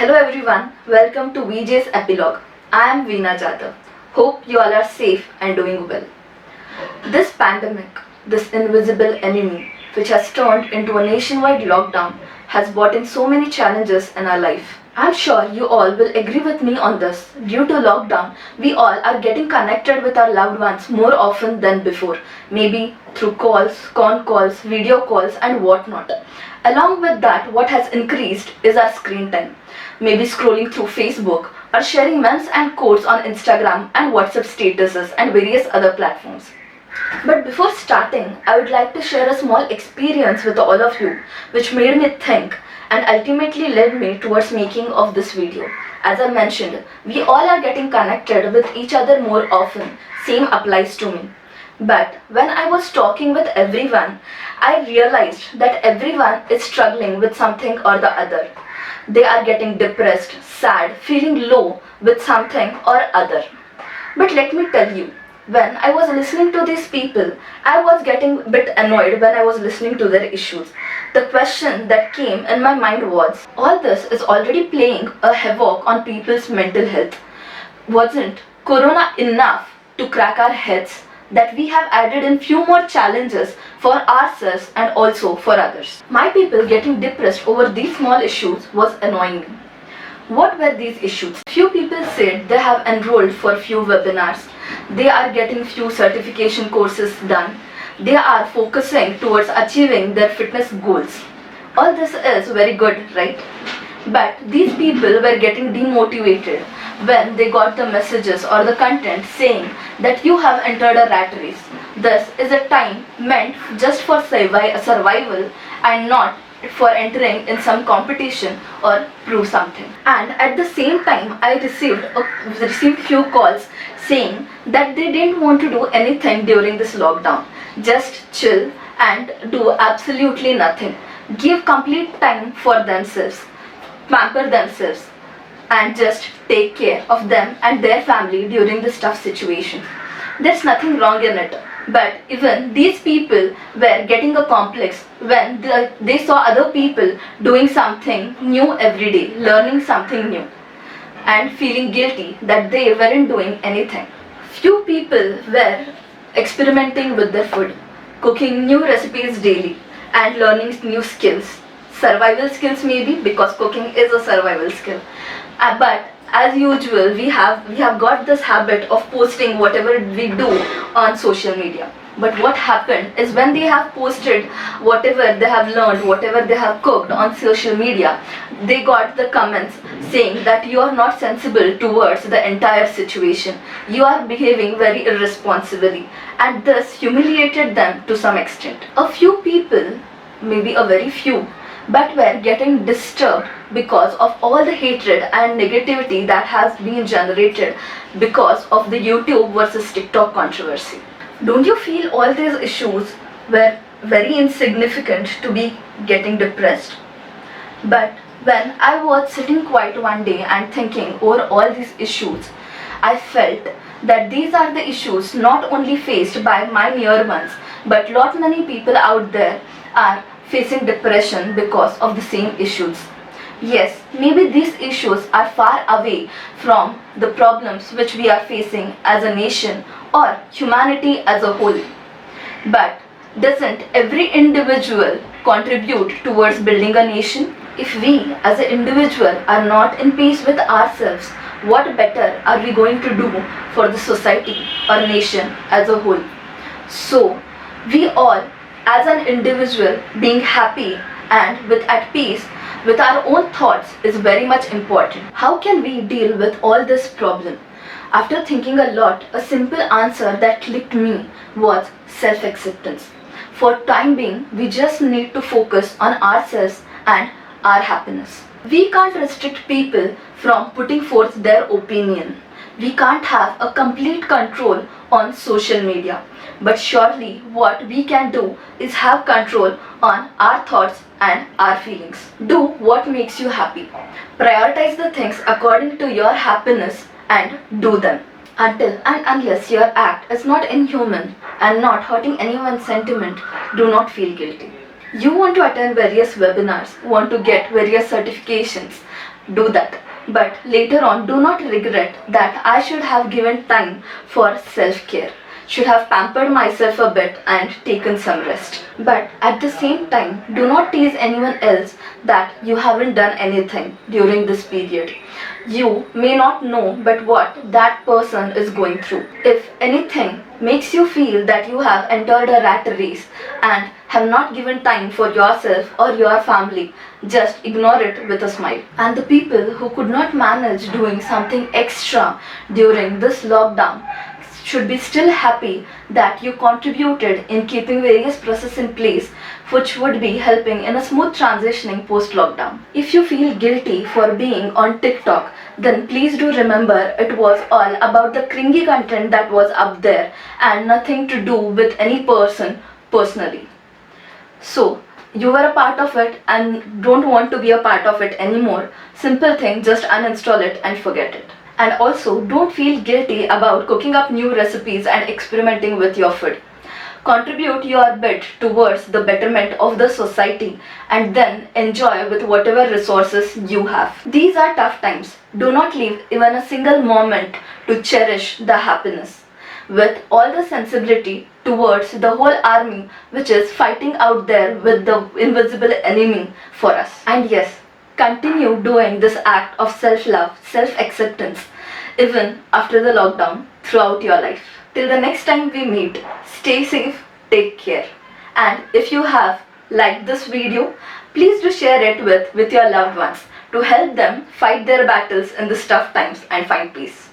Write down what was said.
Hello everyone, welcome to VJ's Epilogue. I am Veena Jadhav. Hope you all are safe and doing well. This pandemic, this invisible enemy, which has turned into a nationwide lockdown, has brought in so many challenges in our life. I'm sure you all will agree with me on this. Due to lockdown, we all are getting connected with our loved ones more often than before. Maybe through calls, con calls, video calls and whatnot. Along with that, what has increased is our screen time. Maybe scrolling through Facebook or sharing memes and quotes on Instagram and WhatsApp statuses and various other platforms. But before starting, I would like to share a small experience with all of you which made me think and ultimately led me towards making of this video. As I mentioned, we all are getting connected with each other more often. Same applies to me. But when I was talking with everyone, I realized that everyone is struggling with something or the other. They are getting depressed, sad, feeling low with something or other. But let me tell you, when I was listening to these people, I was getting a bit annoyed when I was listening to their issues. The question that came in my mind was, all this is already playing a havoc on people's mental health. Wasn't Corona enough to crack our heads that we have added in few more challenges for ourselves and also for others? My people getting depressed over these small issues was annoying me. What were these issues? Few people said they have enrolled for few webinars. They are getting few certification courses done. They are focusing towards achieving their fitness goals. All this is very good, right? But these people were getting demotivated when they got the messages or the content saying that you have entered a rat race. This is a time meant just for survival and not for entering in some competition or prove something. And at the same time, I received few calls saying that they didn't want to do anything during this lockdown. Just chill and do absolutely nothing. Give complete time for themselves, pamper themselves, and just take care of them and their family during this tough situation. There's nothing wrong in it. But even these people were getting a complex when they saw other people doing something new every day, learning something new, and feeling guilty that they weren't doing anything. Few people were experimenting with their food, cooking new recipes daily, and learning new skills. Survival skills maybe, because cooking is a survival skill. But as usual, we have got this habit of posting whatever we do on social media. But what happened is when they have posted whatever they have learned, whatever they have cooked on social media, they got the comments saying that you are not sensible towards the entire situation. You are behaving very irresponsibly, and this humiliated them to some extent. A few people, maybe a very few, but were getting disturbed because of all the hatred and negativity that has been generated because of the YouTube versus TikTok controversy. Don't you feel all these issues were very insignificant to be getting depressed? But when I was sitting quiet one day and thinking over all these issues, I felt that these are the issues not only faced by my near ones, but lot many people out there are facing depression because of the same issues. Yes, maybe these issues are far away from the problems which we are facing as a nation or humanity as a whole. But doesn't every individual contribute towards building a nation? If we as an individual are not in peace with ourselves, what better are we going to do for the society or nation as a whole? So, we all as an individual being happy and at peace with our own thoughts is very much important. How can we deal with all this problem? After thinking a lot, a simple answer that clicked me was self-acceptance. For time being, we just need to focus on ourselves and our happiness. We can't restrict people from putting forth their opinion. We can't have a complete control on social media. But surely what we can do is have control on our thoughts and our feelings. Do what makes you happy. Prioritize the things according to your happiness and do them. Until and unless your act is not inhuman and not hurting anyone's sentiment, do not feel guilty. You want to attend various webinars, want to get various certifications, do that. But later on, do not regret that I should have given time for self-care, should have pampered myself a bit and taken some rest. But at the same time, do not tease anyone else that you haven't done anything during this period. You may not know but what that person is going through. If anything makes you feel that you have entered a rat race and have not given time for yourself or your family, just ignore it with a smile. And the people who could not manage doing something extra during this lockdown should be still happy that you contributed in keeping various processes in place which would be helping in a smooth transitioning post-lockdown. If you feel guilty for being on TikTok, then please do remember it was all about the cringy content that was up there and nothing to do with any person personally. So, you were a part of it and don't want to be a part of it anymore. Simple thing, just uninstall it and forget it. And also, don't feel guilty about cooking up new recipes and experimenting with your food. Contribute your bit towards the betterment of the society and then enjoy with whatever resources you have. These are tough times. Do not leave even a single moment to cherish the happiness. With all the sensibility towards the whole army which is fighting out there with the invisible enemy for us. And yes, continue doing this act of self-love, self-acceptance even after the lockdown throughout your life. Till the next time we meet, stay safe, take care. And if you have liked this video, please do share it with your loved ones to help them fight their battles in these tough times and find peace.